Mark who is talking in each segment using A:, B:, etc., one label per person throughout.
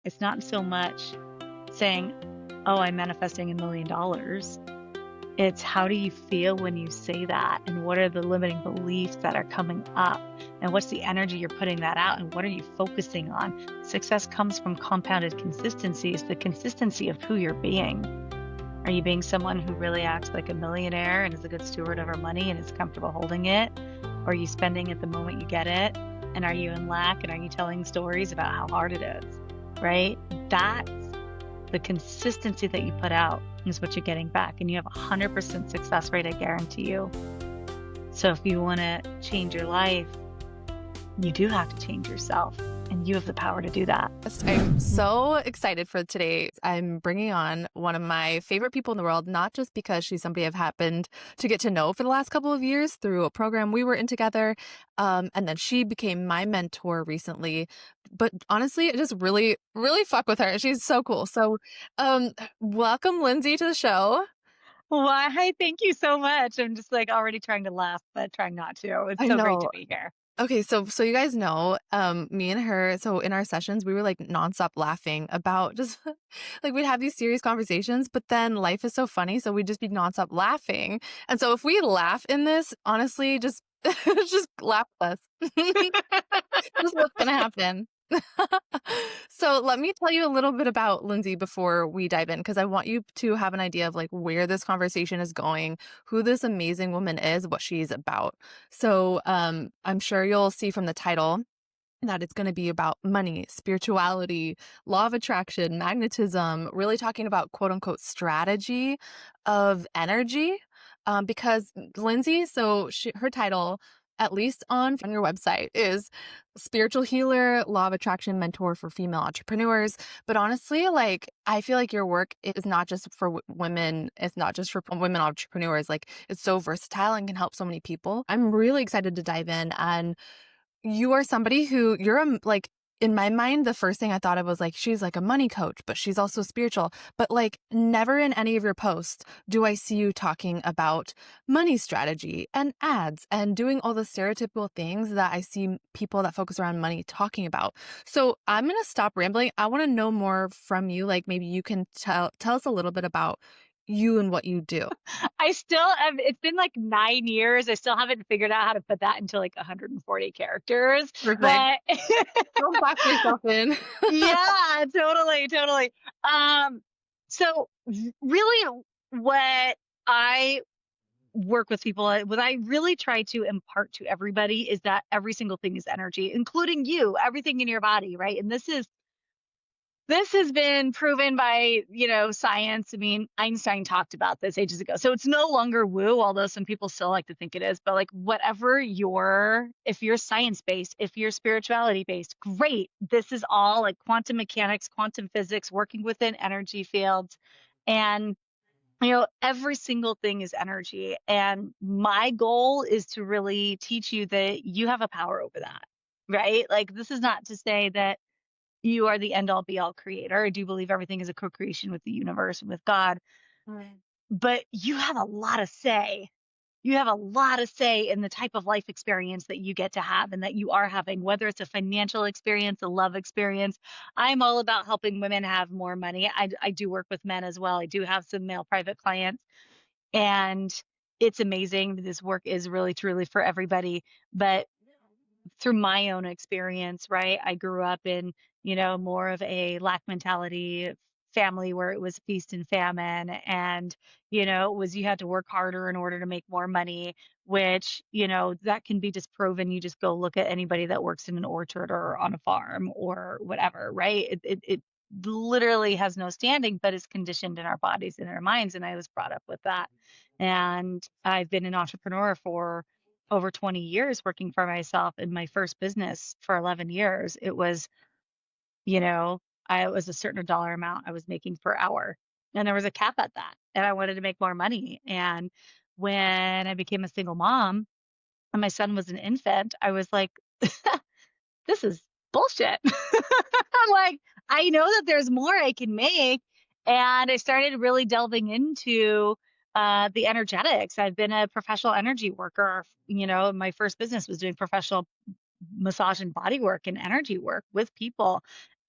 A: It's not so much saying, oh, I'm manifesting $1 million. It's how do you feel when you say that? And what are the limiting beliefs that are coming up? And what's the energy you're putting that out? And what are you focusing on? Success comes from compounded consistency. It's the consistency of who you're being. Are you being someone who really acts like a millionaire and is a good steward of her money and is comfortable holding it? Or are you spending it the moment you get it? And are you in lack? And are you telling stories about how hard it is? Right? That's the consistency that you put out is what you're getting back. And you have 100% success rate, I guarantee you. So if you want to change your life, you do have to change yourself. And you have the power to do that.
B: I'm so excited for today. I'm bringing on one of my favorite people in the world, not just because she's somebody I've happened to get to know for the last couple of years through a program we were in together. And then she became my mentor recently. But honestly, I just really, really fuck with her. She's so cool. So welcome, Lindsay, to the show.
A: Why? Thank you so much. I'm just like already trying to laugh, but trying not to. It's
B: I
A: so great to
B: know.
A: be here.
B: Okay, so you guys know, me and her, so in our sessions, we were like nonstop laughing about just like we'd have these serious conversations, but then life is so funny, so we'd just be nonstop laughing. And so if we laugh in this, honestly, just just laugh with us. This is what's gonna happen. So let me tell you a little bit about Lindsay before we dive in, because I want you to have an idea of like where this conversation is going, who this amazing woman is, what she's about. So I'm sure you'll see from the title that it's going to be about money, spirituality, law of attraction, magnetism, really talking about quote unquote strategy of energy. Because Lindsay, her title, at least on your website, is spiritual healer, law of attraction mentor for female entrepreneurs. But honestly, like, I feel like your work is not just for women. It's not just for women entrepreneurs. Like, it's so versatile and can help so many people. I'm really excited to dive in. And you are somebody who like, in my mind, the first thing I thought of was like, she's like a money coach, but she's also spiritual. But like, never in any of your posts do I see you talking about money strategy and ads and doing all the stereotypical things that I see people that focus around money talking about. So I'm going to stop rambling. I want to know more from you. Like, maybe you can tell us a little bit about you and what you do.
A: I still have, it's been like 9 years. I still haven't figured out how to put that into like 140 characters,
B: Perfect.
A: but
B: Don't box yourself in.
A: yeah, totally, totally. So really what I work with people, what I really try to impart to everybody is that every single thing is energy, including you, everything in your body, right? And this has been proven by, science. I mean, Einstein talked about this ages ago. So it's no longer woo, although some people still like to think it is. But like if you're science-based, if you're spirituality-based, great. This is all like quantum mechanics, quantum physics, working within energy fields. And every single thing is energy. And my goal is to really teach you that you have a power over that, right? Like, this is not to say that you are the end all be all creator. I do believe everything is a co-creation with the universe and with God,
B: Right.
A: but you have a lot of say. You have a lot of say in the type of life experience that you get to have and that you are having, whether it's a financial experience, a love experience. I'm all about helping women have more money. I do work with men as well. I do have some male private clients, and it's amazing. This work is really, truly for everybody. But through my own experience, right? I grew up in, more of a lack mentality family where it was feast and famine. And, it was you had to work harder in order to make more money, which, that can be disproven. You just go look at anybody that works in an orchard or on a farm or whatever, right? It literally has no standing, but is conditioned in our bodies and our minds. And I was brought up with that. And I've been an entrepreneur for over 20 years, working for myself. In my first business for 11 years, it was, you know, I was a certain dollar amount I was making per hour. And there was a cap at that. And I wanted to make more money. And when I became a single mom and my son was an infant, I was like, this is bullshit. I'm like, I know that there's more I can make. And I started really delving into the energetics. I've been a professional energy worker. My first business was doing professional massage and body work and energy work with people.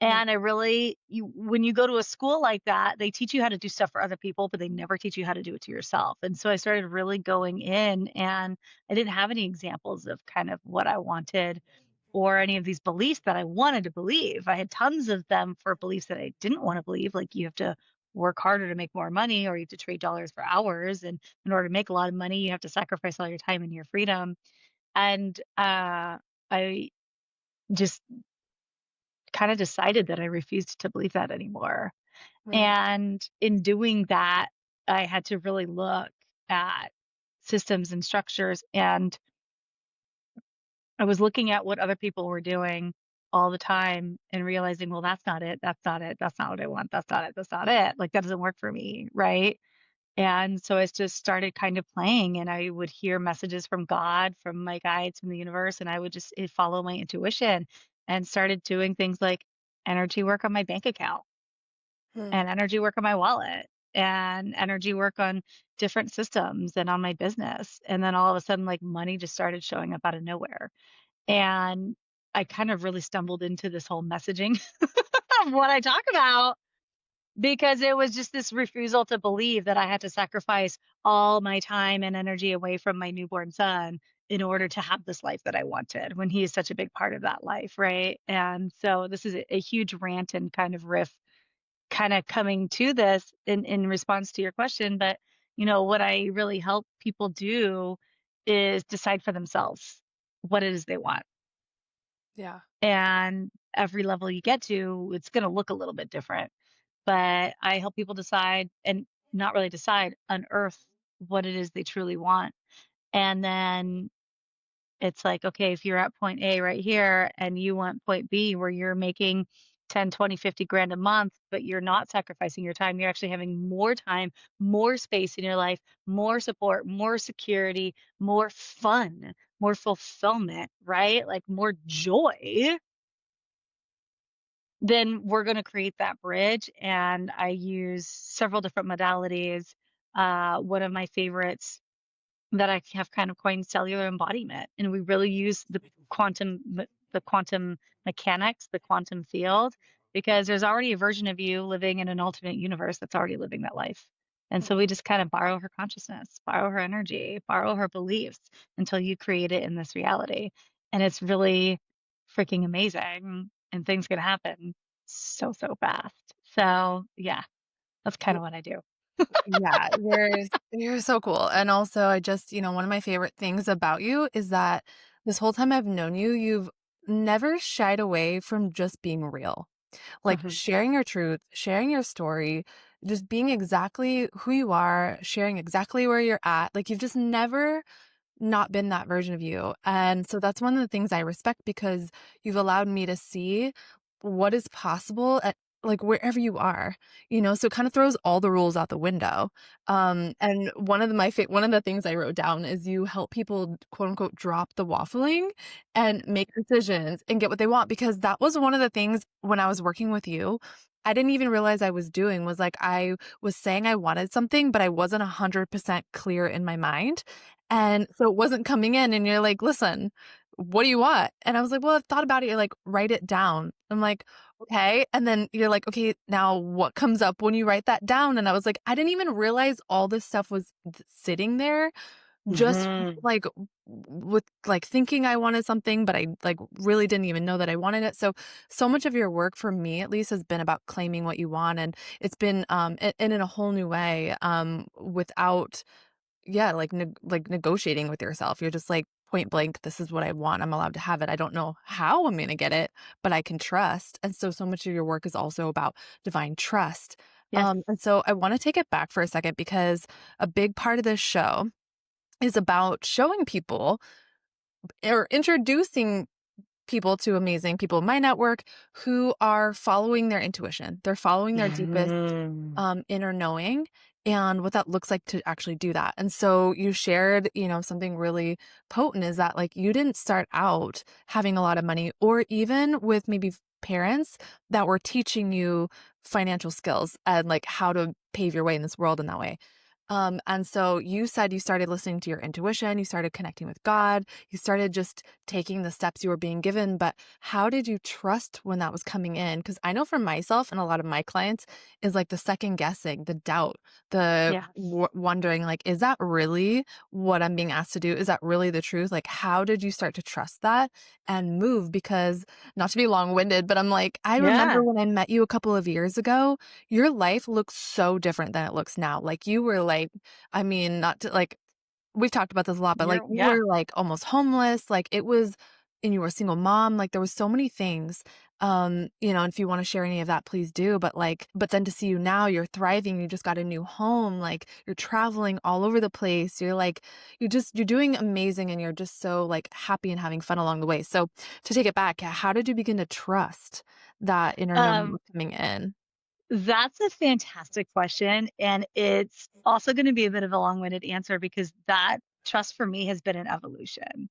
B: Yeah.
A: And I really when you go to a school like that, they teach you how to do stuff for other people, but they never teach you how to do it to yourself. And so I started really going in, and I didn't have any examples of kind of what I wanted or any of these beliefs that I wanted to believe. I had tons of them for beliefs that I didn't want to believe, like you have to work harder to make more money, or you have to trade dollars for hours. And in order to make a lot of money, you have to sacrifice all your time and your freedom. And I just kind of decided that I refused to believe that anymore.
B: Right.
A: And in doing that, I had to really look at systems and structures. And I was looking at what other people were doing all the time and realizing, well, that's not it. That's not it. That's not what I want. That's not it. That's not it. Like, that doesn't work for me. Right. And so I just started kind of playing, and I would hear messages from God, from my guides, from the universe, and I would just follow my intuition and started doing things like energy work on my bank account
B: Hmm.
A: and energy work on my wallet and energy work on different systems and on my business. And then all of a sudden, like, money just started showing up out of nowhere. And I kind of really stumbled into this whole messaging of what I talk about because it was just this refusal to believe that I had to sacrifice all my time and energy away from my newborn son in order to have this life that I wanted when he is such a big part of that life, right? And so this is a huge rant and kind of riff kind of coming to this in response to your question, but what I really help people do is decide for themselves what it is they want.
B: Yeah.
A: And every level you get to, it's going to look a little bit different. But I help people decide and not really decide, unearth what it is they truly want. And then it's like, okay, if you're at point A right here and you want point B where you're making 10, 20, 50 grand a month, but you're not sacrificing your time, you're actually having more time, more space in your life, more support, more security, more fun, more fulfillment, right? Like more joy, then we're going to create that bridge. And I use several different modalities. One of my favorites that I have kind of coined cellular embodiment, and we really use the quantum mechanics, the quantum field, because there's already a version of you living in an alternate universe that's already living that life. And so we just kind of borrow her consciousness, borrow her energy, borrow her beliefs until you create it in this reality. And it's really freaking amazing, and things can happen so fast. So yeah, that's kind of what I do.
B: Yeah, you're so cool. And also I just, one of my favorite things about you is that this whole time I've known you, you've never shied away from just being real. Like
A: Mhm.
B: sharing your truth, sharing your story, just being exactly who you are, sharing exactly where you're at. Like you've just never not been that version of you. And so that's one of the things I respect because you've allowed me to see what is possible at like wherever you are, so it kind of throws all the rules out the window. And one of the things I wrote down is you help people quote unquote drop the waffling and make decisions and get what they want because that was one of the things when I was working with you. I didn't even realize I was doing was like I was saying I wanted something, but I wasn't 100% clear in my mind. And so it wasn't coming in and you're like, "Listen, what do you want?" And I was like, "Well, I've thought about it." You're like, "Write it down." I'm like, "Okay." And then you're like, "Okay, now what comes up when you write that down?" And I was like, I didn't even realize all this stuff was sitting there just
A: Mhm.
B: like with like thinking I wanted something, but I like really didn't even know that I wanted it. So much of your work for me at least has been about claiming what you want. And it's been and in a whole new way, without yeah, like negotiating with yourself. You're just like point blank, this is what I want. I'm allowed to have it. I don't know how I'm going to get it, but I can trust. And so much of your work is also about divine trust.
A: Yes.
B: And so I want to take it back for a second because a big part of this show is about showing people or introducing people to amazing people in my network who are following their intuition. They're following their deepest
A: Mhm.
B: inner knowing and what that looks like to actually do that. And so you shared, something really potent is that like you didn't start out having a lot of money or even with maybe parents that were teaching you financial skills and like how to pave your way in this world in that way. And so you said you started listening to your intuition, you started connecting with God, you started just taking the steps you were being given. But how did you trust when that was coming in? Because I know for myself and a lot of my clients is like the second guessing, the doubt, the
A: Yes.
B: wondering, like, is that really what I'm being asked to do? Is that really the truth? Like, how did you start to trust that and move? Because not to be long winded, but I'm like, I remember
A: Yeah.
B: when I met you a couple of years ago, your life looks so different than it looks now. Like, you were like, I mean, not to like, we've talked about this a lot, but like, you
A: Yeah.
B: were like almost homeless. Like, it was, and you were a single mom. Like, there was so many things. And if you want to share any of that, please do. But like, but then to see you now, you're thriving. You just got a new home. Like, you're traveling all over the place. You're like, you're doing amazing, and you're just so like happy and having fun along the way. So to take it back, how did you begin to trust that inner knowing
A: Um,
B: was coming in?
A: that's a fantastic question. And it's also going to be a bit of a long winded answer because that trust for me has been an evolution.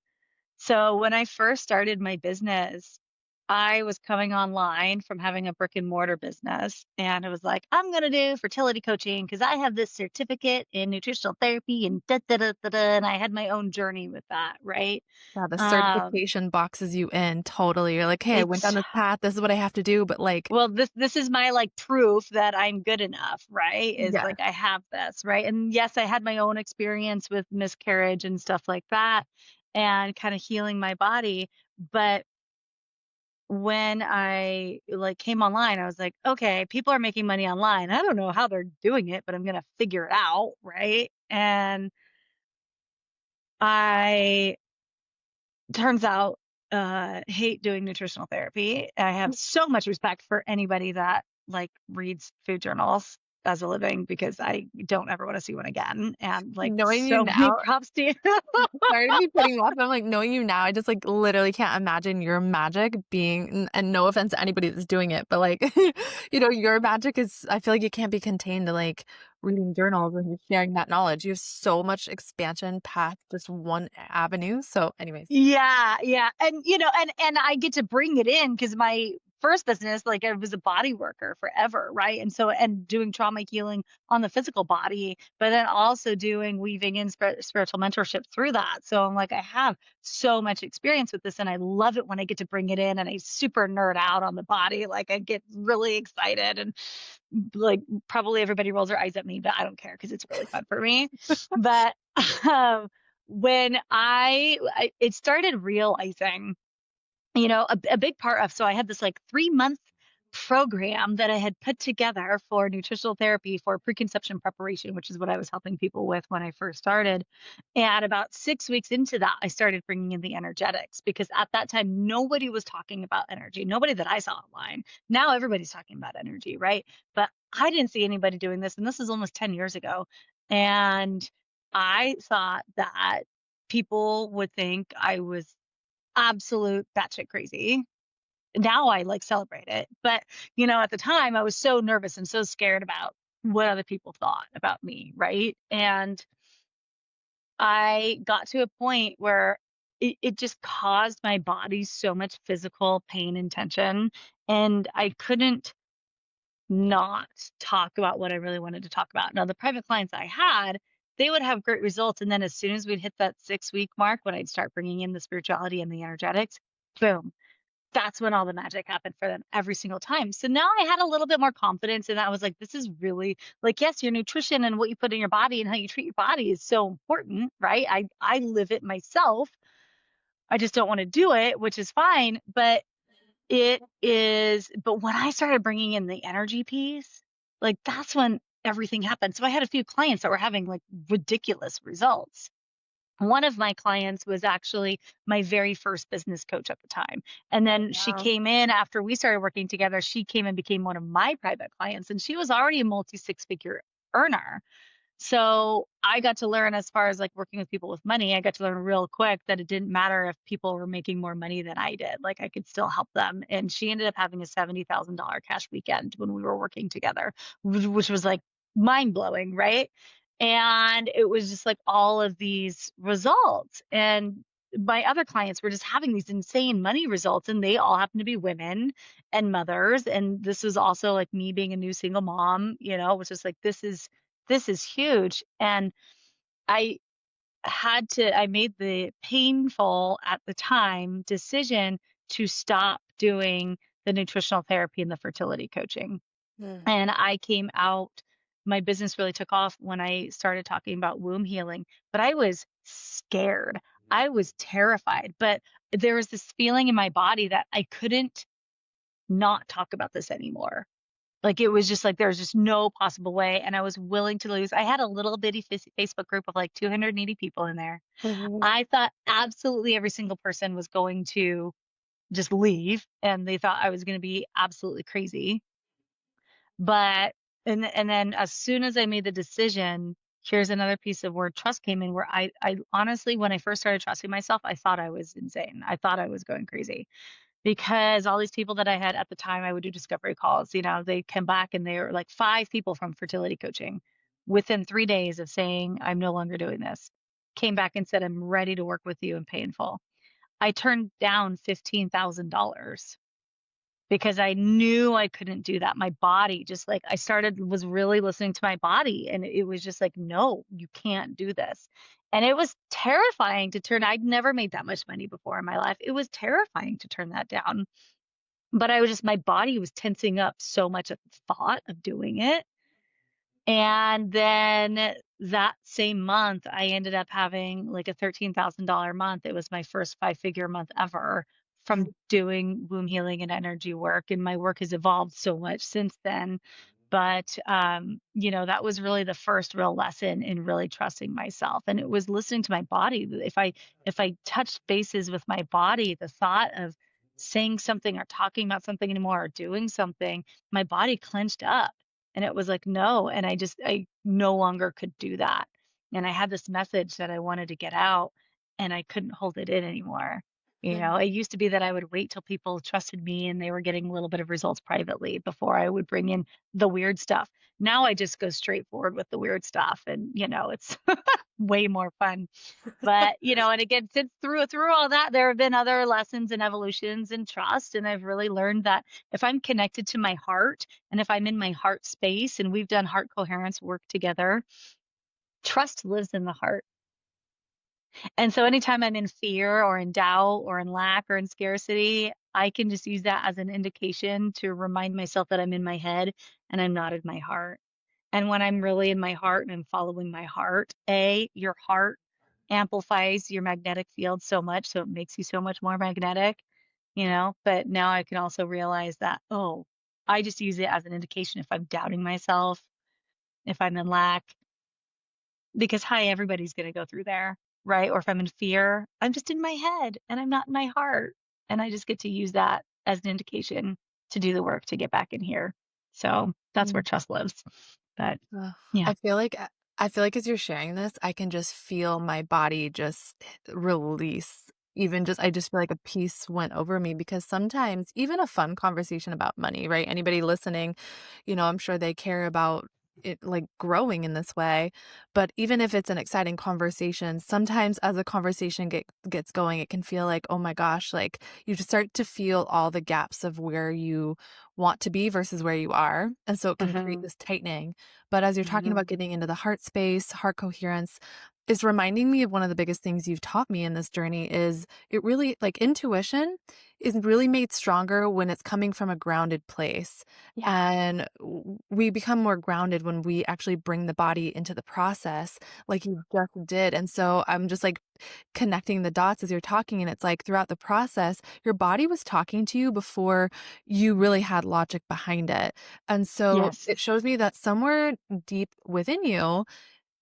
A: So when I first started my business, I was coming online from having a brick and mortar business. And it was like, I'm going to do fertility coaching because I have this certificate in nutritional therapy and da da da da da. And I had my own journey with that. Right.
B: Yeah, the
A: Um,
B: certification boxes you in totally. You're like, "Hey, I went
A: it's
B: down this path. This is what I have to do." But like,
A: Well, this is my, like, proof that I'm good enough, right? Is,
B: yes,
A: like, I have this, right? And, yes, I had my own experience with miscarriage and stuff like that and kinda healing my body, but when I, like, came online, I was like, "Okay, people are making money online. I don't know how they're doing it, but I'm gonna figure it out," right? And I turns out, hate doing nutritional therapy. I have so much respect for anybody that, like, reads food journals as a living because I don't ever wanna see one again, and, like,
B: knowing you
A: so many
B: now,
A: props to you.
B: sorry to be cutting you off, but I'm like, knowing you now, I just like literally can't imagine your magic being, and no offense to anybody that's doing it, but like, your magic is, I feel like it can't be contained to like reading journals and sharing that knowledge. You have so much expansion past just one avenue. So, anyways,
A: Yeah, yeah, and, and I get to bring it in because my first business, like, I was a body worker forever, right? And so and doing trauma healing on the physical body, but then also doing weaving in spiritual mentorship through that. So I'm like, I have so much experience with this, and I love it when I get to bring it in, and I super nerd out on the body. Like, I get really excited, and, like, probably everybody rolls their eyes at me, but I don't care because it's really fun for me. But, um when it started realizing, a big part of, so I had this like 3-month program that I had put together for nutritional therapy for preconception preparation, which is what I was helping people with when I first started. And about 6 weeks into that, I started bringing in the energetics because at that time, nobody was talking about energy. Nobody that I saw online. Now everybody's talking about energy, right? But I didn't see anybody doing this. And this is almost 10 years ago. And I thought that people would think I was absolute batshit crazy. Now I like celebrate it. But, at the time I was so nervous and so scared about what other people thought about me, right? And I got to a point where it just caused my body so much physical pain and tension. And I couldn't not talk about what I really wanted to talk about. Now, the private clients I had, they would have great results. And then as soon as we'd hit that 6 week mark, when I'd start bringing in the spirituality and the energetics, boom, that's when all the magic happened for them every single time. So now I had a little bit more confidence, and I was like, this is really like, yes, your nutrition and what you put in your body and how you treat your body is so important, right? I live it myself. I just don't want to do it, which is fine. But when I started bringing in the energy piece, like that's when everything happened. So I had a few clients that were having like ridiculous results. One of my clients was actually my very first business coach at the time. And then she
B: wow.
A: came in after we started working together. She came and became one of my private clients, and she was already a multi six figure earner. So I got to learn, as far as like working with people with money, I got to learn real quick that it didn't matter if people were making more money than I did. Like I could still help them. And she ended up having a $70,000 cash weekend when we were working together, which was like mind blowing, right? And it was just like all of these results. And my other clients were just having these insane money results, and they all happen to be women and mothers. And this was also like me being a new single mom, was just like, this is huge. And I I made the painful at the time decision to stop doing the nutritional therapy and the fertility coaching.
B: Mm.
A: And I came out, my business really took off when I started talking about womb healing, but I was scared. I was terrified, but there was this feeling in my body that I couldn't not talk about this anymore. Like, it was just like, there's just no possible way, and I was willing to lose. I had a little bitty Facebook group of, like, 280 people in there.
B: Mhm.
A: I thought absolutely every single person was going to just leave, and they thought I was gonna be absolutely crazy. But and then as soon as I made the decision, here's another piece of where trust came in, where I honestly, when I first started trusting myself, I thought I was insane. I thought I was going crazy. Because all these people that I had at the time, I would do discovery calls, they come back and they were like 5 people from fertility coaching within 3 days of saying, "I'm no longer doing this." Came back and said, "I'm ready to work with you and pay in full." I turned down $15,000 because I knew I couldn't do that. My body just like I started was really listening to my body, and it was just like, "No, you can't do this." And it was terrifying to turn. I'd never made that much money before in my life. It was terrifying to turn that down. But I was just my body was tensing up so much at the thought of doing it. And then that same month, I ended up having like a $13,000 month. It was my first five-figure month ever from doing womb healing and energy work. And my work has evolved so much since then. But that was really the first real lesson in really trusting myself. And it was listening to my body. If I touched bases with my body, the thought of saying something or talking about something anymore or doing something, my body clenched up and it was like, no. And I no longer could do that. And I had this message that I wanted to get out and I couldn't hold it in anymore. It used to be that I would wait till people trusted me and they were getting a little bit of results privately before I would bring in the weird stuff. Now I just go straight forward with the weird stuff and, it's way more fun. But, and again, since through all that, there have been other lessons and evolutions in trust. And I've really learned that if I'm connected to my heart and if I'm in my heart space and we've done heart coherence work together, trust lives in the heart. And so anytime I'm in fear or in doubt or in lack or in scarcity, I can just use that as an indication to remind myself that I'm in my head and I'm not in my heart. And when I'm really in my heart and I'm following my heart, your heart amplifies your magnetic field so much, so it makes you so much more magnetic. But now I can also realize that, oh, I just use it as an indication if I'm doubting myself, if I'm in lack, because hi, everybody's going to go through there, right? Or if I'm in fear, I'm just in my head and I'm not in my heart. And I just get to use that as an indication to do the work to get back in here. So that's where
B: Mm.
A: trust lives. But
B: Ugh,
A: yeah.
B: I feel like as you're sharing this, I can just feel my body just release. Even just I just feel like a peace went over me because sometimes even a fun conversation about money, right? Anybody listening, I'm sure they care about it like growing in this way. But even if it's an exciting conversation, sometimes as a conversation gets going, it can feel like, oh my gosh, like you just start to feel all the gaps of where you want to be versus where you are. And so it can create
A: Hmm.
B: this tightening. But as you're talking
A: Hmm.
B: about getting into the heart space, heart coherence is reminding me of one of the biggest things you've taught me in this journey is it really like intuition is really made stronger when it's coming from a grounded place.
A: Yeah.
B: And we become more grounded when we actually bring the body into the process like you just did. And so I'm just like connecting the dots as you're talking. And it's like throughout the process, your body was talking to you before you really had logic behind it. And so
A: Yes.
B: it shows me that somewhere deep within you,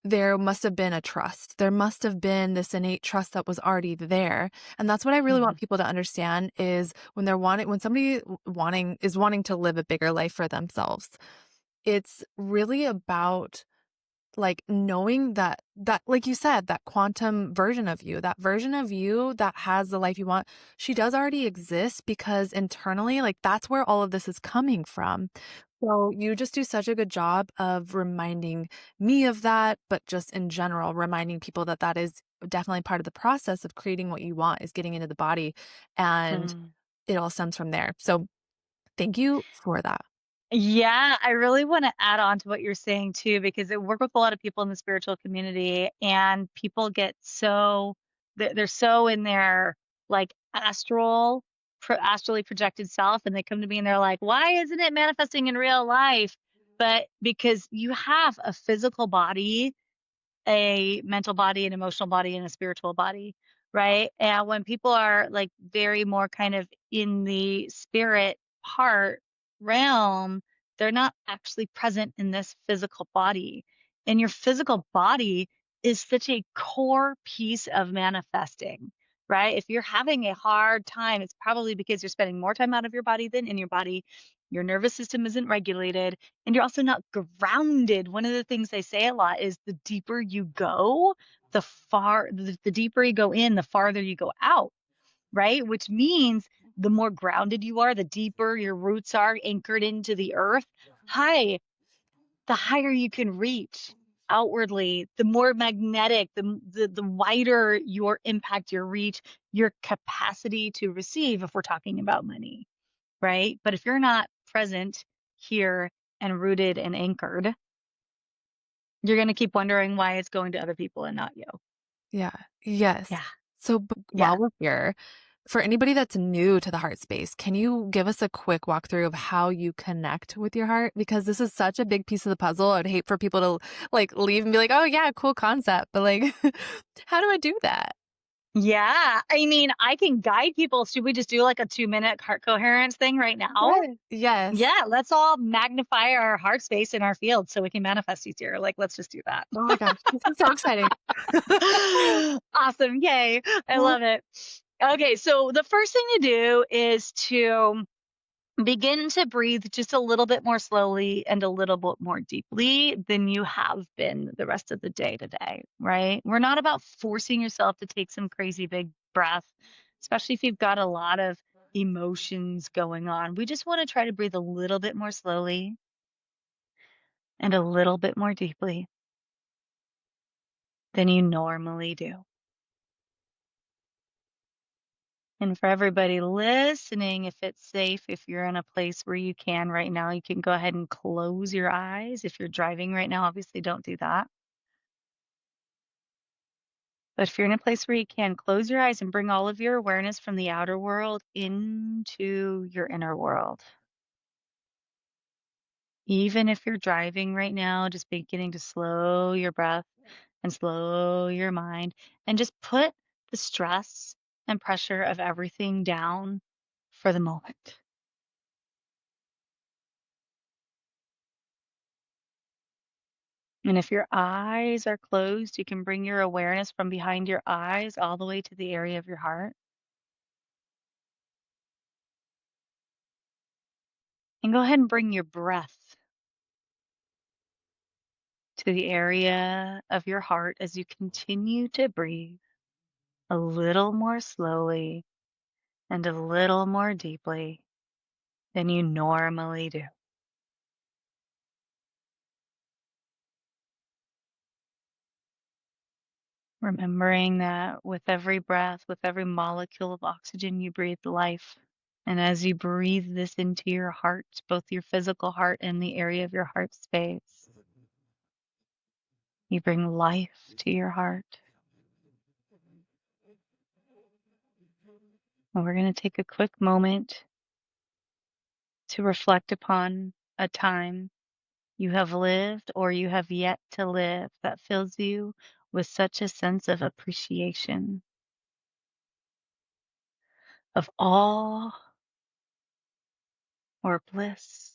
B: there must have been a trust. There must have been this innate trust that was already there. And that's what I really want
A: Hmm.
B: people to understand is when somebody wanting to live a bigger life for themselves, it's really about like knowing that like you said, that quantum version of you, that version of you that has the life you want, she does already exist because internally, like that's where all of this is coming from. So you just do such a good job of reminding me of that, but just in general, reminding people that that is definitely part of the process of creating what you want is getting into the body and
A: Hmm.
B: it all stems from there. So thank you for that.
A: Yeah, I really want to add on to what you're saying too, because I work with a lot of people in the spiritual community, and people get so they're so in their like astrally projected self, and they come to me and they're like, "Why isn't it manifesting in real life?" But because you have a physical body, a mental body, an emotional body, and a spiritual body, right? And when people are like very more kind of in the spirit part realm, they're not actually present in this physical body. And your physical body is such a core piece of manifesting, right? If you're having a hard time, it's probably because you're spending more time out of your body than in your body. Your nervous system isn't regulated, and you're also not grounded. One of the things they say a lot is the deeper you go, the deeper you go in, the farther you go out, right? Which means the more grounded you are, the deeper your roots are anchored into the earth, high, the higher you can reach outwardly, the more magnetic, the wider your impact, your reach, your capacity to receive, if we're talking about money, right? But if you're not present here and rooted and anchored, you're going to keep wondering why it's going to other people and not you.
B: Yeah. Yes.
A: Yeah.
B: So
A: Yeah.
B: while we're here, for anybody that's new to the heart space, can you give us a quick walkthrough of how you connect with your heart? Because this is such a big piece of the puzzle. I'd hate for people to like leave and be like, "Oh yeah, cool concept," but like, how do I do that?
A: Yeah. I mean, I can guide people. Should we just do like a 2-minute heart coherence thing right now?
B: Right. Yes.
A: Yeah. Let's all magnify our heart space in our field so we can manifest easier. Like, let's just do that.
B: Oh my gosh, this is so exciting.
A: Awesome. Yay. I love it. Okay. So the first thing to do is to begin to breathe just a little bit more slowly and a little bit more deeply than you have been the rest of the day today, right? We're not about forcing yourself to take some crazy big breath, especially if you've got a lot of emotions going on. We just want to try to breathe a little bit more slowly and a little bit more deeply than you normally do. And for everybody listening, if it's safe, if you're in a place where you can right now, you can go ahead and close your eyes. If you're driving right now, obviously don't do that. But if you're in a place where you can, close your eyes and bring all of your awareness from the outer world into your inner world. Even if you're driving right now, just beginning to slow your breath and slow your mind and just put the stress and pressure of everything down for the moment. And if your eyes are closed, you can bring your awareness from behind your eyes all the way to the area of your heart. And go ahead and bring your breath to the area of your heart as you continue to breathe a little more slowly and a little more deeply than you normally do. Remembering that with every breath, with every molecule of oxygen, you breathe life. And as you breathe this into your heart, both your physical heart and the area of your heart space, you bring life to your heart. And we're going to take a quick moment to reflect upon a time you have lived or you have yet to live that fills you with such a sense of appreciation, of awe or bliss.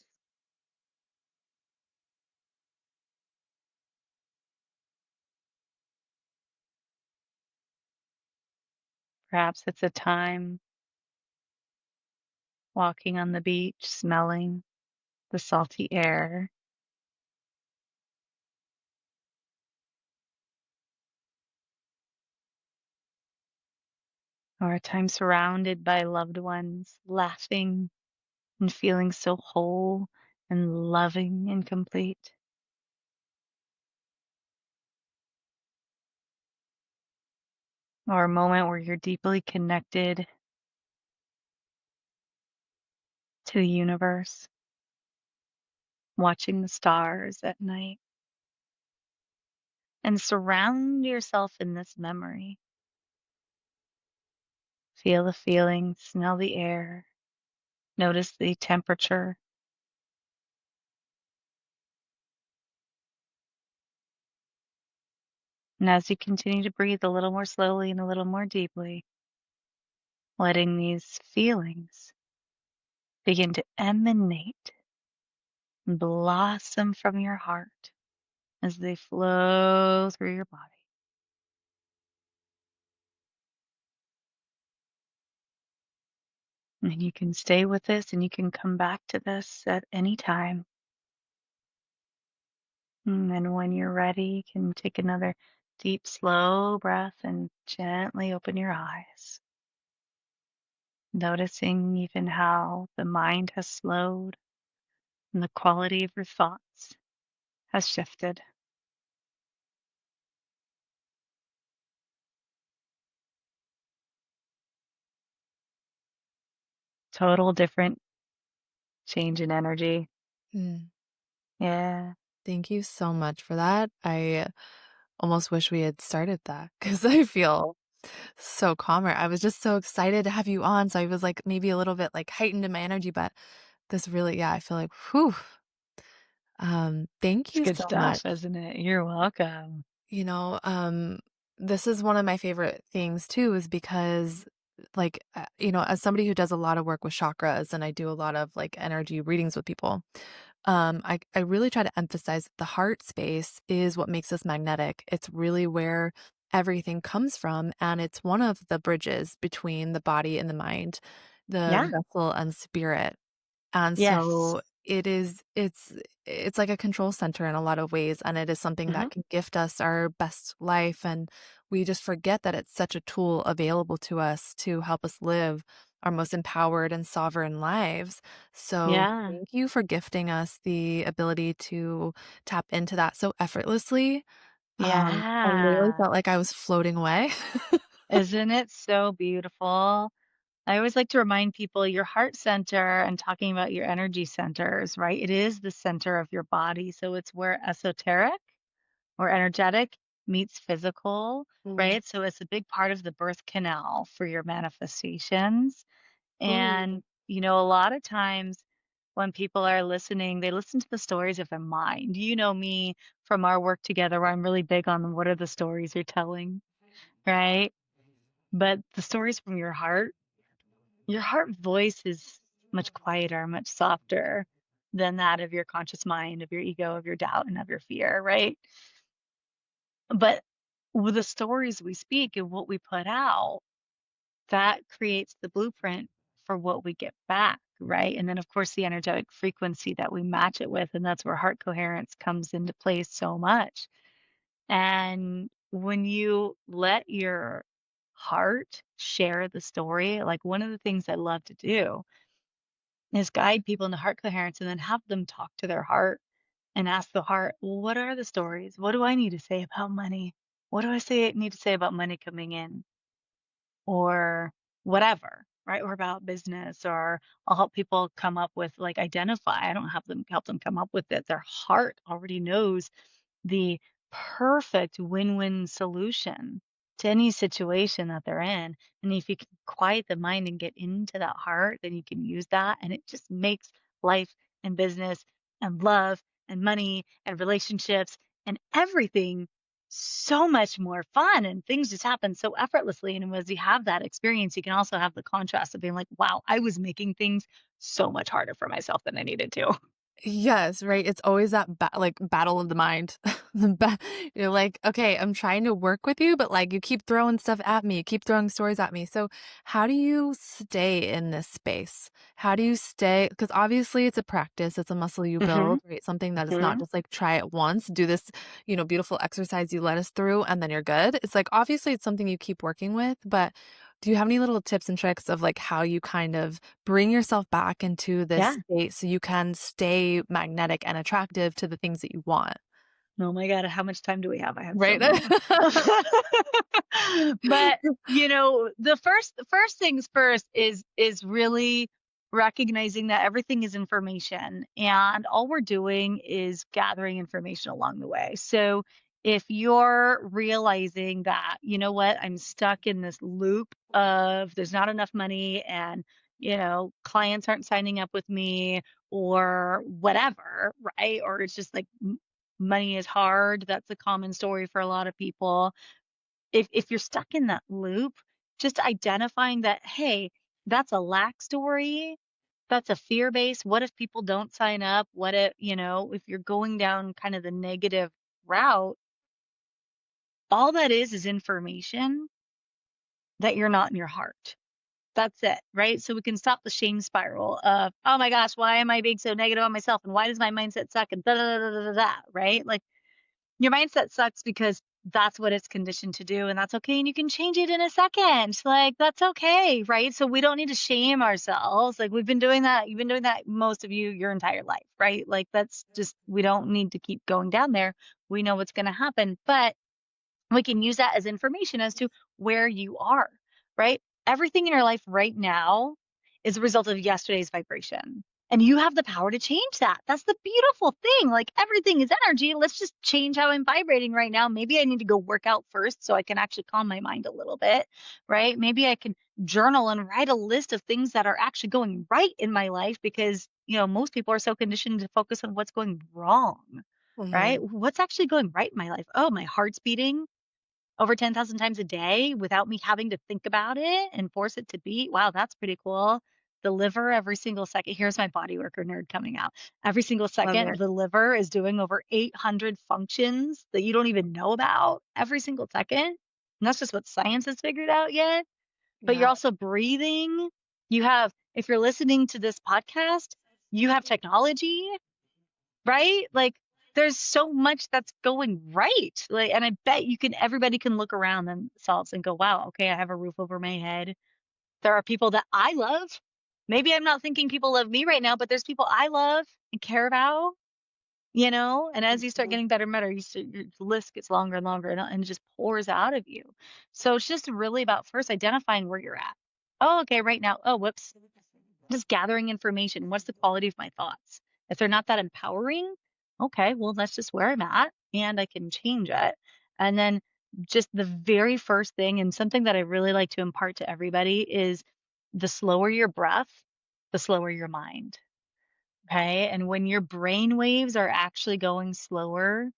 A: Perhaps it's a time walking on the beach, smelling the salty air, or a time surrounded by loved ones, laughing and feeling so whole and loving and complete. Or a moment where you're deeply connected to the universe, watching the stars at night, and surround yourself in this memory. Feel the feeling, smell the air, notice the temperature. And as you continue to breathe a little more slowly and a little more deeply, letting these feelings begin to emanate and blossom from your heart as they flow through your body. And you can stay with this and you can come back to this at any time. And then when you're ready, you can take another deep, slow breath and gently open your eyes, noticing even how the mind has slowed and the quality of your thoughts has shifted. Total different change in energy.
B: Mm.
A: Yeah.
B: Thank you so much for that. I almost wish we had started that because I feel so calmer. I was just so excited to have you on, so I was, like, maybe a little bit, like, heightened in my energy, but this really yeah, I feel like, whew. Thank
A: It's
B: you
A: good
B: so much.
A: stuff, isn't it? You're welcome.
B: You know, this is one of my favorite things too is because, like, as somebody who does a lot of work with chakras and I do a lot of, like, energy readings with people, I really try to emphasize that the heart space is what makes us magnetic. It's really where everything comes from, and it's one of the bridges between the body and the mind, the
A: Yeah.
B: vessel and spirit. And
A: Yes.
B: so it's like a control center in a lot of ways, and it is something
A: Hmm.
B: that can gift us our best life, and we just forget that it's such a tool available to us to help us live our most empowered and sovereign lives. So
A: Yeah.
B: thank you for gifting us the ability to tap into that so effortlessly. I literally
A: Yeah.
B: felt like I was floating away.
A: Isn't it so beautiful? I always like to remind people your heart center and talking about your energy centers, right? It is the center of your body. So it's where esoteric or energetic meets physical,
B: Mm.
A: right? So it's a big part of the birth canal for your manifestations.
B: Ooh.
A: And, a lot of times when people are listening, they listen to the stories of their mind. You know me from our work together, where I'm really big on what are the stories you're telling, right? But the stories from your heart voice is much quieter, much softer than that of your conscious mind, of your ego, of your doubt, and of your fear, right? But with the stories we speak and what we put out, that creates the blueprint for what we get back, right? And then, of course, the energetic frequency that we match it with. And that's where heart coherence comes into place so much. And when you let your heart share the story, like one of the things I love to do is guide people into heart coherence and then have them talk to their heart and ask the heart, well, what are the stories? What do I need to say about money? What do need to say about money coming in? Or whatever, right? Or about business, or I'll help people come up with like identify. I don't have them help them come up with it. Their heart already knows the perfect win-win solution to any situation that they're in. And if you can quiet the mind and get into that heart, then you can use that. And it just makes life and business and love and money and relationships and everything so much more fun, and things just happen so effortlessly. And as you have that experience, you can also have the contrast of being like, wow, I was making things so much harder for myself than I needed to.
B: Yes, right, it's always that like, battle of the mind. The ba You're like, "Okay, I'm trying to work with you, but, like, you keep throwing stuff at me, you keep throwing stories at me." So, how do you stay in this space? How do you stay? Because obviously it's a practice, it's a muscle you
A: Hmm.
B: build, right? Something that is not
A: Hmm.
B: just, like, try it once, do this, beautiful exercise you led us through, and then you're good. It's like, obviously, it's something you keep working with, but do you have any little tips and tricks of, like, how you kind of bring yourself back into this
A: Yeah.
B: state so you can stay magnetic and attractive to the things that you want,
A: Oh my God, how much time do we have? I have so
B: right?
A: many. But, the first things first is really recognizing that everything is information and all we're doing is gathering information along the way. So if you're realizing that, you know what, I'm stuck in this loop of there's not enough money and, clients aren't signing up with me or whatever, right? Or it's just like money is hard. That's a common story for a lot of people. If you're stuck in that loop, just identifying that, hey, that's a lack story, that's a fear base. What if people don't sign up? What if, if you're going down kind of the negative route, all that is information that you're not in your heart. That's it, right? So we can stop the shame spiral of, oh my gosh, why am I being so negative on myself? And why does my mindset suck? And da da da da da da, right? Like your mindset sucks because that's what it's conditioned to do, and that's okay, and you can change it in a second. Like, that's okay, right? So we don't need to shame ourselves. Like, we've been doing that. You've been doing that, most of you, your entire life, right? Like, that's just, we don't need to keep going down there. We know what's going to happen. But we can use that as information as to where you are, right? Everything in your life right now is a result of yesterday's vibration. And you have the power to change that. That's the beautiful thing. Like everything is energy. Let's just change how I'm vibrating right now. Maybe I need to go work out first so I can actually calm my mind a little bit, right? Maybe I can journal and write a list of things that are actually going right in my life because, most people are so conditioned to focus on what's going wrong, right?
B: Mhm.
A: What's actually going right in my life? Oh, my heart's beating over 10,000 times a day without me having to think about it and force it to beat. Wow, that's pretty cool. The liver every single second. Here's my body worker nerd coming out. Every single
B: Love
A: second,
B: it.
A: the liver is doing over 800 functions that you don't even know about every single second. And that's just what science has figured out yet. But you're
B: Yeah.
A: also breathing. You have, if you're listening to this podcast, you have technology, right? Like there's so much that's going right. Like, and I bet everybody can look around themselves and go, wow, okay, I have a roof over my head. There are people that I love. Maybe I'm not thinking people love me right now, but there's people I love and care about, and as you start getting better and better, your list gets longer and longer and it just pours out of you. So it's just really about first identifying where you're at. Oh, okay, right now. Oh, whoops, just gathering information. What's the quality of my thoughts? If they're not that empowering, okay, well, that's just where I'm at and I can change it. And then just the very first thing, and something that I really like to impart to everybody is the slower your breath, the slower your mind. Okay. And when your brain waves are actually going slower,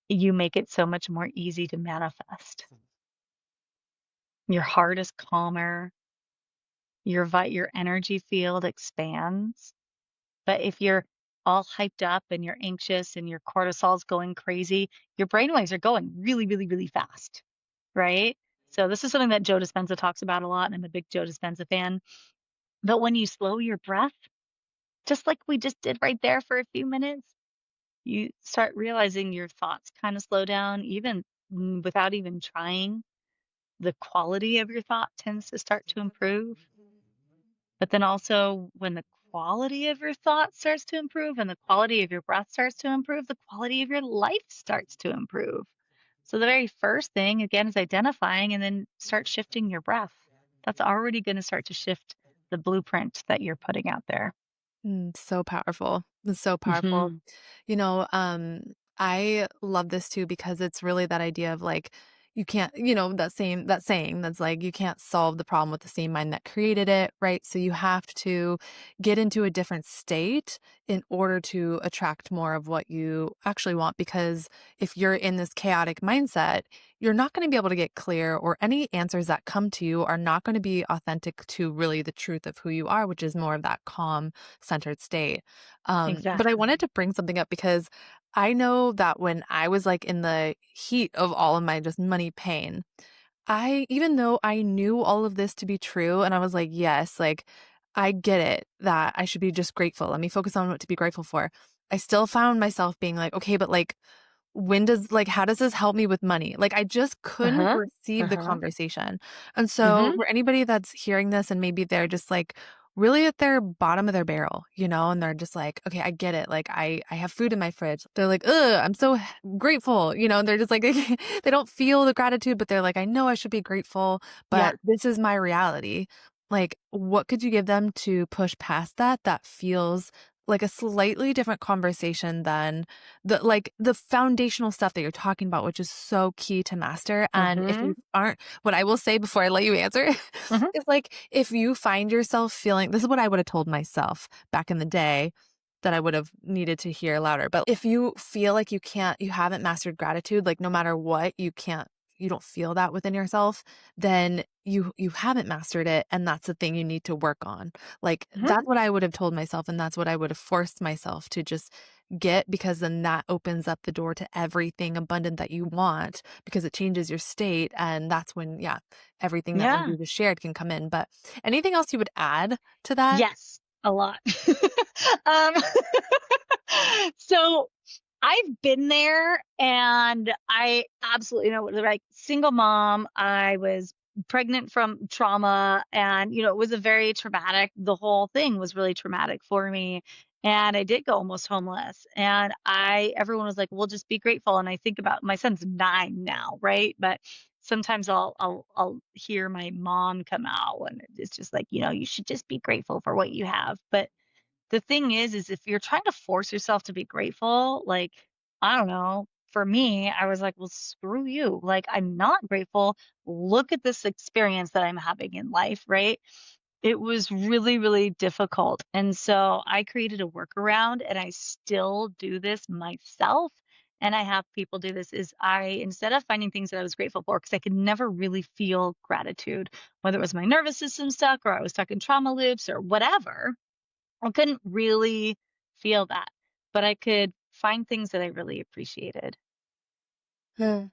A: you make it so much more easy to manifest. Your heart is calmer, your energy field expands. But if you're all hyped up and you're anxious and your cortisol's going crazy, your brainwaves are going really, really, really fast, right? So this is something that Joe Dispenza talks about a lot, and I'm a big Joe Dispenza fan. But when you slow your breath, just like we just did right there for a few minutes, you start realizing your thoughts kind of slow down, even without even trying. The quality of your thought tends to start to improve. But then also when the quality of your thought starts to improve and the quality of your breath starts to improve, the quality of your life starts to improve. So the very first thing again is identifying and then start shifting your breath. That's already going to start to shift the blueprint that you're putting out there.
B: So powerful. It's so powerful.
A: Mhm.
B: You know, I love this too because it's really that idea of like you can't, that saying that's like you can't solve the problem with the same mind that created it, right? So you have to get into a different state in order to attract more of what you actually want because if you're in this chaotic mindset, you're not going to be able to get clear or any answers that come to you are not going to be authentic to really the truth of who you are, which is more of that calm centered state. But I wanted
A: Exactly.
B: to bring something up because I know that when I was like in the heat of all of my just money pain, even though I knew all of this to be true, and I was like, yes, like I get it that I should be just grateful. Let me focus on what to be grateful for. I still found myself being like, okay, but like, how does this help me with money? Like, I just couldn't
A: Uh-huh.
B: receive the
A: Uh-huh.
B: conversation. And so,
A: Mhm.
B: for anybody that's hearing this and maybe they're just like really at their bottom of their barrel, and they're just like, okay, I get it. Like, I have food in my fridge. They're like, ugh, I'm so grateful, and they're just like, they don't feel the gratitude, but they're like, I know I should be grateful,
A: Yeah.
B: but this is my reality. Like, what could you give them to push past that, that feels like a slightly different conversation than the foundational stuff that you're talking about, which is so key to master, and if you
A: Mhm.
B: aren't what I will say before I let you answer
A: Mhm.
B: is, like, if you find yourself feeling this is what I would have told myself back in the day that I would have needed to hear louder, but if you feel like you haven't mastered gratitude, like, no matter what, you don't feel that within yourself, then you haven't mastered it, and that's the thing you need to work on. Like,
A: Mhm.
B: that's what I would have told myself, and that's what I would have forced myself to just get, because then that opens up the door to everything abundant that you want, because it changes your state, and that's when, yeah, everything that
A: Yeah.
B: Lindsay just shared can come in. But anything else you would add to that?
A: Yes, a lot. Um, so I've been there and I absolutely know what it's like. Single mom, I was pregnant from trauma and it was a very traumatic the whole thing was really traumatic for me. And I did go almost homeless. And everyone was like, "Well, just be grateful." And I think about my son's 9 now, right? But sometimes I'll hear my mom come out and it's just like, you should just be grateful for what you have. But the thing is if you're trying to force yourself to be grateful, like, I don't know, for me, I was like, well, screw you. Like, I'm not grateful. Look at this experience that I'm having in life, right? It was really, really difficult. And so I created a workaround and I still do this myself. And I have people do this is instead of finding things that I was grateful for, because I could never really feel gratitude, whether it was my nervous system stuck or I was stuck in trauma loops or whatever, I couldn't really feel that, but I could find things that I really appreciated.
B: Hmm.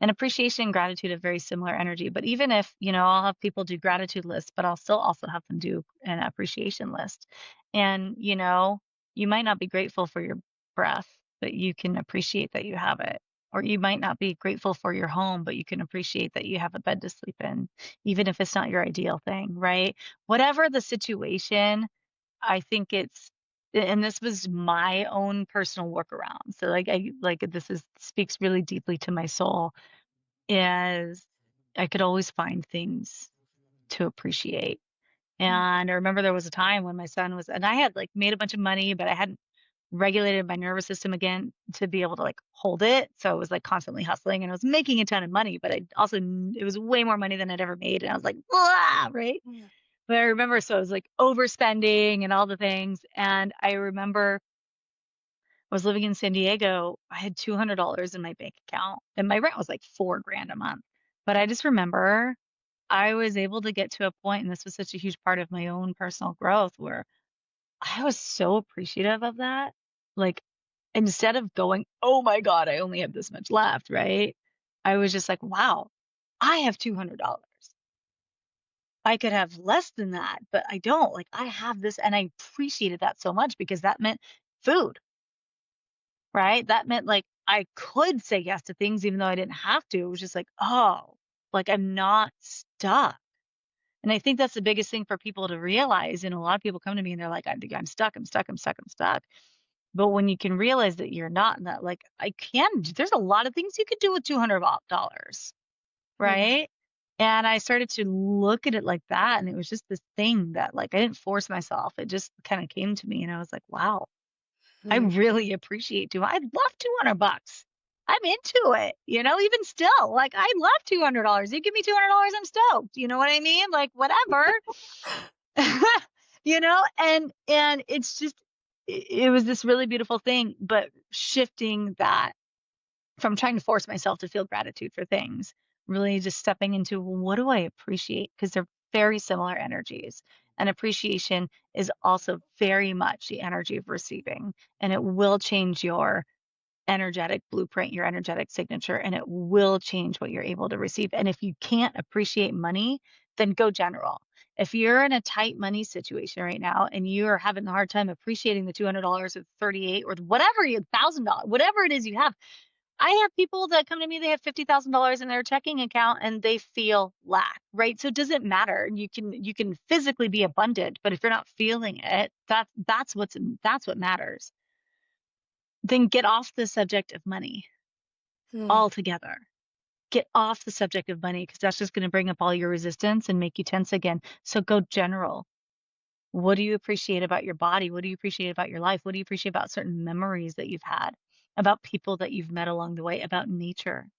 A: And appreciation and gratitude have very similar energy. But even if, I'll have people do gratitude lists, but I'll still also have them do an appreciation list. And, you might not be grateful for your breath, but you can appreciate that you have it. Or you might not be grateful for your home, but you can appreciate that you have a bed to sleep in, even if it's not your ideal thing, right? Whatever the situation, I think and this was my own personal workaround. So this is speaks really deeply to my soul is I could always find things to appreciate. And I remember there was a time when my son was and I had like made a bunch of money, but I hadn't regulated my nervous system again to be able to like hold it. So I was like constantly hustling and I was making a ton of money, but it was way more money than I'd ever made. And I was like, "Blah," right?
B: Yeah.
A: But I remember, so I was like overspending and all the things. And I remember I was living in San Diego. I had $200 in my bank account and my rent was like 4 grand a month. But I just remember I was able to get to a point, and this was such a huge part of my own personal growth where I was so appreciative of that. Like, instead of going, oh my God, I only have this much left, right? I was just like, wow, I have $200. I could have less than that, but I don't. Like, I have this, and I appreciated that so much because that meant food, right? That meant like I could say yes to things even though I didn't have to. It was just like, oh, like I'm not stuck. And I think that's the biggest thing for people to realize. And a lot of people come to me and they're like, I'm stuck, I'm stuck, I'm stuck, I'm stuck. But when you can realize that you're not, and that like there's a lot of things you could do with $200,
B: Hmm.
A: right? And I started to look at it like that, and it was just this thing that, like, I didn't force myself. It just kinda came to me, and I was like, "Wow, I
B: Hmm.
A: really appreciate I'd love $200. I'm into it, even still, like, I love $200. You give me $200, I'm stoked, you know what I mean? Like, whatever." And it's just it was this really beautiful thing, but shifting that from trying to force myself to feel gratitude for things, really just stepping into, well, what do I appreciate? Because they're very similar energies. And appreciation is also very much the energy of receiving, and it will change your energetic blueprint, your energetic signature, and it will change what you're able to receive. And if you can't appreciate money, then go general. If you're in a tight money situation right now and you are having a hard time appreciating the $200 or 38 or whatever you $1,000, whatever it is you have, I have people that come to me, they have $50,000 in their checking account and they feel lack, right? So it doesn't matter. You can physically be abundant, but if you're not feeling it, that's what matters. Then get off the subject of money
B: Hmm.
A: altogether. Get off the subject of money because that's just going to bring up all your resistance and make you tense again. So go general. What do you appreciate about your body? What do you appreciate about your life? What do you appreciate about certain memories that you've had, about people that you've met along the way, about nature,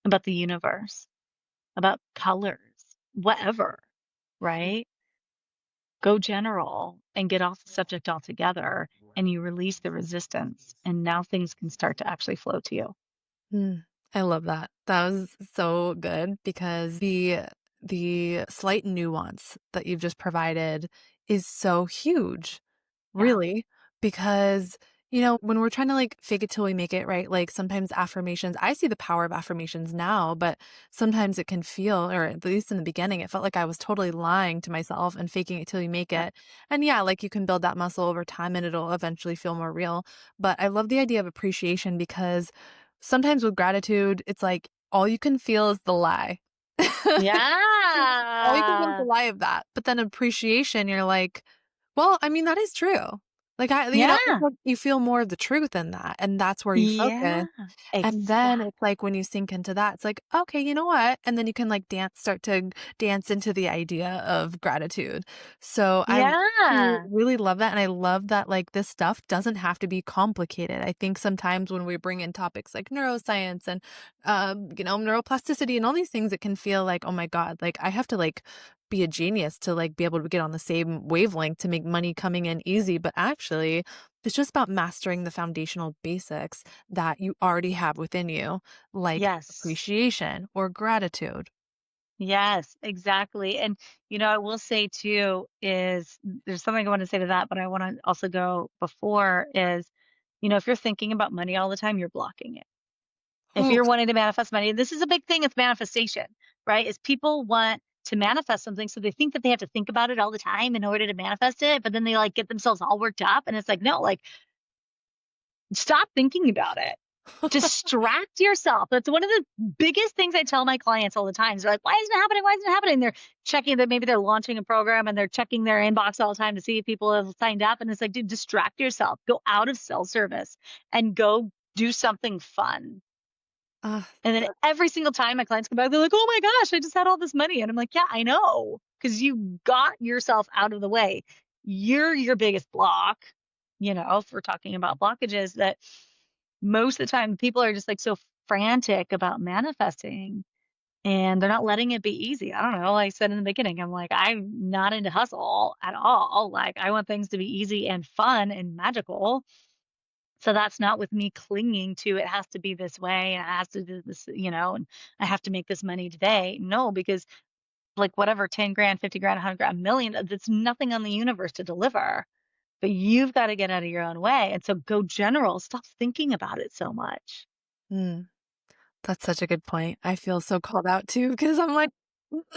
A: about the universe, about colors, whatever, right? Go general and get off the subject altogether, and you release the resistance. And now things can start to actually flow to you.
B: Mm, I love that. That was so good because the slight nuance that you've just provided is so huge.
A: Yeah.
B: Really, because, when we're trying to, like, fake it till we make it, right? Like, sometimes affirmations I see the power of affirmations now, but sometimes it can feel, or at least in the beginning, it felt like I was totally lying to myself and faking it till you make
A: Yeah.
B: it. And yeah, like, you can build that muscle over time and it'll eventually feel more real. But I love the idea of appreciation because sometimes with gratitude, it's like all you can feel is the lie. All you can feel is the
A: Yeah.
B: lie of that. But then appreciation, you're like, well, I mean, that is true. Like, it's
A: Yeah.
B: like you feel more of the truth in that, and that's where you
A: Yeah.
B: focus. And then it's
A: Exactly.
B: like when you sink into that, it's like, "Okay, you know what?" And then you can, like, start to dance into the idea of gratitude. So I really,
A: Yeah.
B: really love that, and I love that, like, this stuff doesn't have to be complicated. I think sometimes when we bring in topics like neuroscience and, neuroplasticity and all these things, it can feel like, "Oh my god, like, I have to, like, be a genius to, like, be able to get on the same wavelength to make money coming in easy," but actually, it's just about mastering the foundational basics that you already have within you, like
A: Yes.
B: appreciation or gratitude.
A: Yes, exactly. And, I will say too is there's something I want to say to that, but I want to also go before is, if you're thinking about money all the time, you're blocking it. If
B: Oh,
A: you're wanting to manifest money, this is a big thing. It's manifestation, right? Is people want to manifest something. So they think that they have to think about it all the time in order to manifest it. But then they like get themselves all worked up. And it's like, no, like stop thinking about it. Distract yourself. That's one of the biggest things I tell my clients all the time. They're like, why isn't it happening? Why isn't it happening? They're checking that maybe they're launching a program and they're checking their inbox all the time to see if people have signed up. And it's like, dude, distract yourself. Go out of cell service and go do something fun.
B: uh,
A: And then every single time my clients come back, they're like, oh my gosh, I just had all this money. And I'm like, yeah, I know. Because you got yourself out of the way. You're your biggest block, if we're talking about blockages that most of the time people are just like so frantic about manifesting and they're not letting it be easy. I don't know. Like I said in the beginning, I'm like, I'm not into hustle at all. Like I want things to be easy and fun and magical. So that's not with me clinging to it has to be this way and it has to do this, and I have to make this money today. No, because like whatever, 10 grand, 50 grand, 100 grand, a million, that's nothing on the universe to deliver. But you've got to get out of your own way. And so go general. Stop thinking about it so much.
B: mm. That's such a good point. I feel so called out too because I'm like,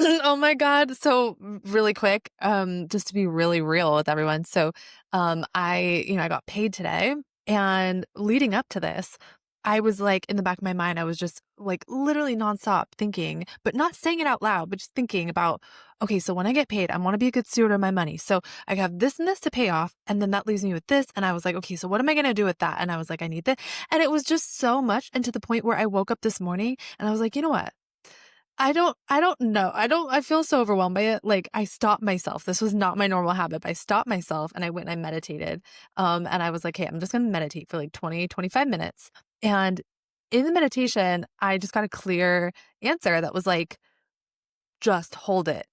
B: oh my god. So really quick, just to be really real with everyone. So, I got paid today, and leading up to this, I was like in the back of my mind, I was just like literally nonstop thinking, but not saying it out loud, but just thinking about, okay, so when I get paid, I want to be a good steward of my money. So I have this and this to pay off, and then that leaves me with this. And I was like, okay, so what am I gonna do with that? And I was like, I need this. And it was just so much, and to the point where I woke up this morning and I was like, you know what? I don't know. I feel so overwhelmed by it. Like I stopped myself. This was not my normal habit, but I stopped myself and I went and I meditated. And I was like, hey, I'm just going to meditate for like 20, 25 minutes. And in the meditation, I just got a clear answer that was like, just hold it.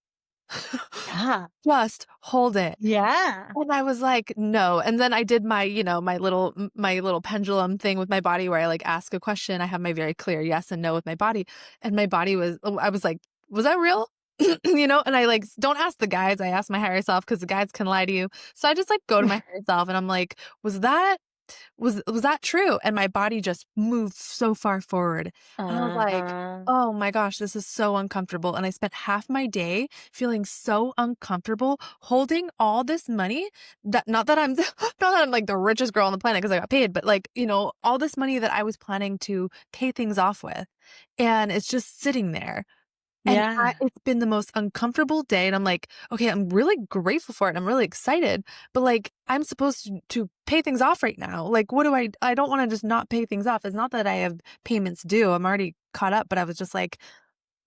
A: Yeah.
B: Just hold it.
A: Yeah.
B: And I was like, "No." And then I did my, my little pendulum thing with my body where I, like, ask a question. I have my very clear yes and no with my body, and my body I was like, "Was that real?" And I, like, don't ask the guides, I ask my higher self because the guides can lie to you. So I just, like, go to my higher self and I'm like, was that true? And my body just moved so far forward. And I was like,
A: Uh-huh.
B: "Oh my gosh, this is so uncomfortable." And I spent half my day feeling so uncomfortable holding all this money that not that I'm not that I'm like the richest girl on the planet because I got paid, but like, all this money that I was planning to pay things off with. And it's just sitting there. And
A: Yeah.
B: it's been the most uncomfortable day, and I'm like, "Okay, I'm really grateful for it, and I'm really excited, but, like, I'm supposed to pay things off right now. Like, what do I don't wanna just not pay things off." It's not that I have payments due, I'm already caught up, but I was just like,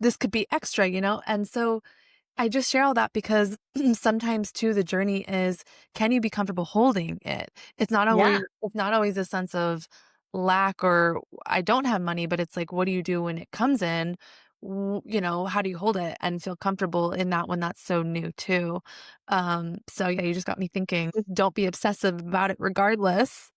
B: "This could be extra," you know? And so I just share all that because sometimes too the journey is, can you be comfortable holding it?
A: Yeah.
B: It's not always a sense of lack or I don't have money, but it's like what do you do when it comes in? You know, how do you hold it and feel comfortable in that when that's so new too? So yeah, you just got me thinking, don't be obsessive about it regardless.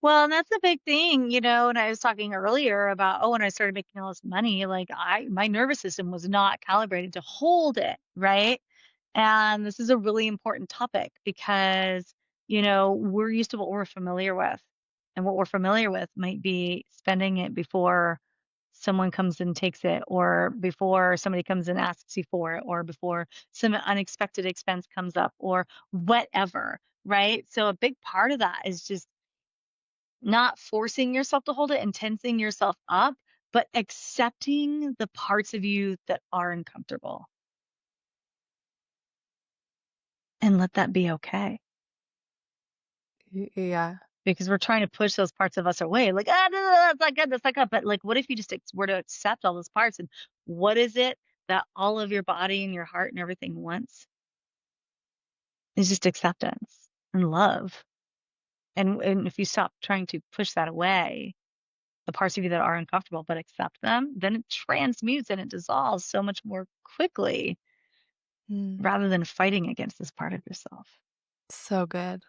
A: Well, and that's a big thing, and I was talking earlier about, when I started making all this money, like my nervous system was not calibrated to hold it, right? And this is a really important topic because, we're used to what we're familiar with. And what we're familiar with might be spending it before someone comes and takes it, or before somebody comes and asks you for it, or before some unexpected expense comes up, or whatever, right? So a big part of that is just not forcing yourself to hold it and tensing yourself up, but accepting the parts of you that are uncomfortable and let that be okay.
B: Yeah.
A: Because we're trying to push those parts of us away, like, no, no, no, that's not good, that's not good. But like, what if you just were to accept all those parts, and what is it that all of your body and your heart and everything wants? Is just acceptance and love. And if you stop trying to push that away, the parts of you that are uncomfortable, but accept them, then it transmutes and it dissolves so much more quickly
B: Mm,
A: rather than fighting against this part of yourself.
B: so good.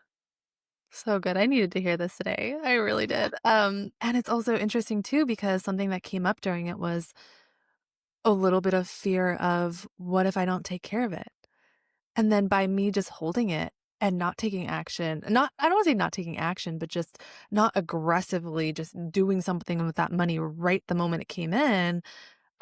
B: So good. I needed to hear this today. I really
A: Yeah.
B: did. And it's also interesting too because something that came up during it was a little bit of fear of what if I don't take care of it? And then by me just holding it and not taking action, not I don't want to say not taking action, but just not aggressively just doing something with that money right the moment it came in,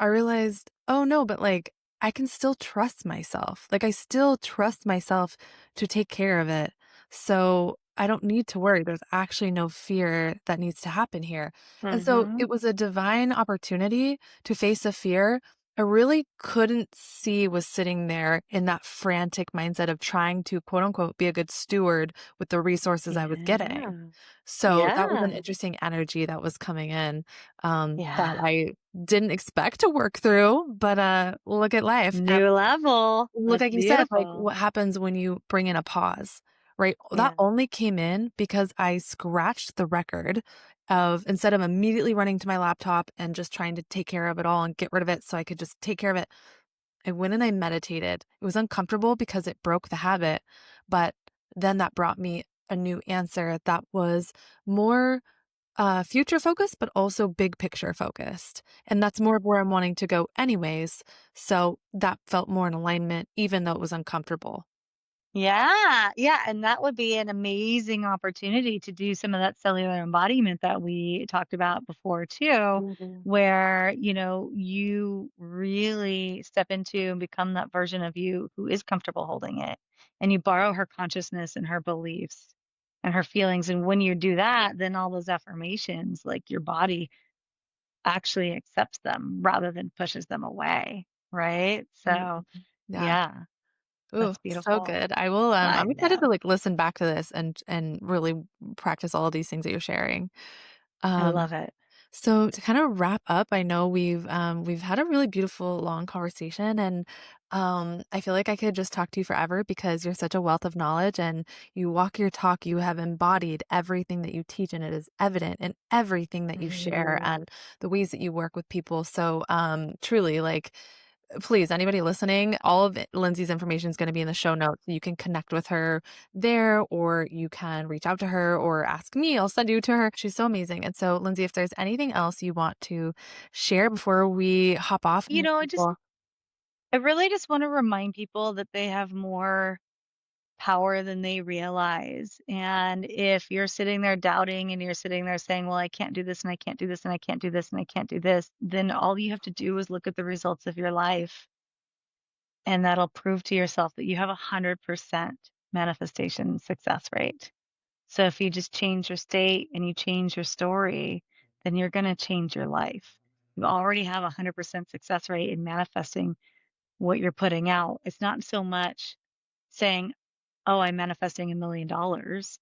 B: I realized, "Oh, no, but, like, I can still trust myself." Like, I still trust myself to take care of it, so I don't need to worry. There's actually no fear that needs to happen here. And so
A: Mhm.
B: it was a divine opportunity to face a fear I really couldn't see was sitting there in that frantic mindset of trying to, quote, unquote, "be a good steward" with the resources I was getting.
A: Yeah.
B: So that was an
A: Yeah.
B: interesting energy that was coming in, that
A: Yeah.
B: I didn't expect to work through, but, look at life. And
A: New level.
B: look,
A: That's
B: like you said, like,
A: beautiful.
B: what happens when you bring in a pause, right? That
A: Yeah.
B: only came in because I scratched the record of instead of immediately running to my laptop and just trying to take care of it all and get rid of it so I could just take care of it, I went and I meditated. It was uncomfortable because it broke the habit, but then that brought me a new answer that was more future focused, but also big picture focused. And that's more of where I'm wanting to go anyways. So that felt more in alignment, even though it was uncomfortable.
A: Yeah, yeah, and that would be an amazing opportunity to do some of that cellular embodiment that we talked about before too,
B: Mhm.
A: where, you really step into and become that version of you who is comfortable holding it. And you borrow her consciousness and her beliefs and her feelings. And when you do that, then all those affirmations, like your body actually accepts them rather than pushes them away. Right.
B: Mm,
A: So,
B: yeah.
A: yeah,
B: Ooh,
A: that's
B: so
A: beautiful.
B: good.
A: I
B: I'm excited to,
A: know.
B: like, listen back to this and really practice all of these things that you're sharing.
A: I
B: Um,
A: love it.
B: so to kind of wrap up, I know we've had a really beautiful long conversation and I feel like I could just talk to you forever because you're such a wealth of knowledge and you walk your talk, you have embodied everything that you teach and it is evident in everything that you share and the ways that you work with people. So truly like please, anybody listening, all of Lindsay's information is going to be in the show notes. You can connect with her there, or you can reach out to her or ask me. I'll send you to her. She's so amazing. And so, Lindsay, if there's anything else you want to share before we hop off,
A: You know, I really just want to remind people that they have more power than they realize. And if you're sitting there doubting and you're sitting there saying, well, I can't do this and I can't do this and I can't do this and I can't do this, then all you have to do is look at the results of your life. And that'll prove to yourself that you have 100% manifestation success rate. So if you just change your state and you change your story, then you're going to change your life. You already have a 100% success rate in manifesting what you're putting out. It's not so much saying, "Oh, I'm manifesting $1,000,000."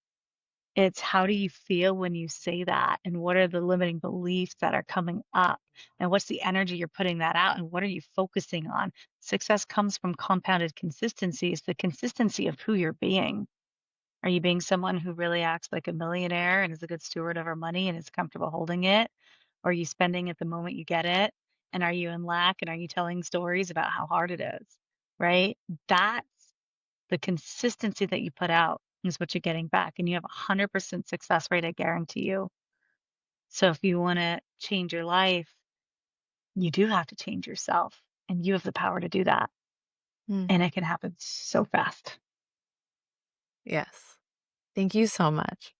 A: It's how do you feel when you say that? And what are the limiting beliefs that are coming up? And what's the energy you're putting that out? And what are you focusing on? Success comes from compounded consistency. It's the consistency of who you're being. Are you being someone who really acts like a millionaire and is a good steward of our money and is comfortable holding it? Or are you spending it the moment you get it? And are you in lack? And are you telling stories about how hard it is? Right? That's the consistency that you put out is what you're getting back. And you have a 100% success rate, I guarantee you. So if you want to change your life, you do have to change yourself. And you have the power to do that.
B: Mm,
A: And it can happen so fast.
B: yes. Thank you so much.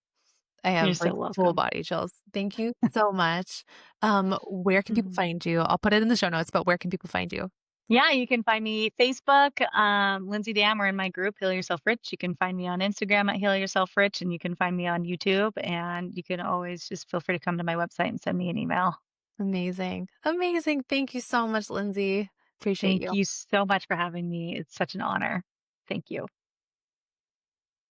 B: I
A: You're
B: have,
A: so
B: like, full
A: welcome.
B: body chills. Thank you so much. Where can people
A: Mhm.
B: find you? I'll put it in the show notes, but where can people find you?
A: Yeah, you can find me Facebook, Lindsay Dam, or in my group, Heal Yourself Rich. You can find me on Instagram at Heal Yourself Rich, and you can find me on YouTube. And you can always just feel free to come to my website and send me an email.
B: Amazing. Amazing. Thank you so much, Lindsay. Appreciate
A: Thank
B: you.
A: you so much for having me. It's such an honor. Thank you.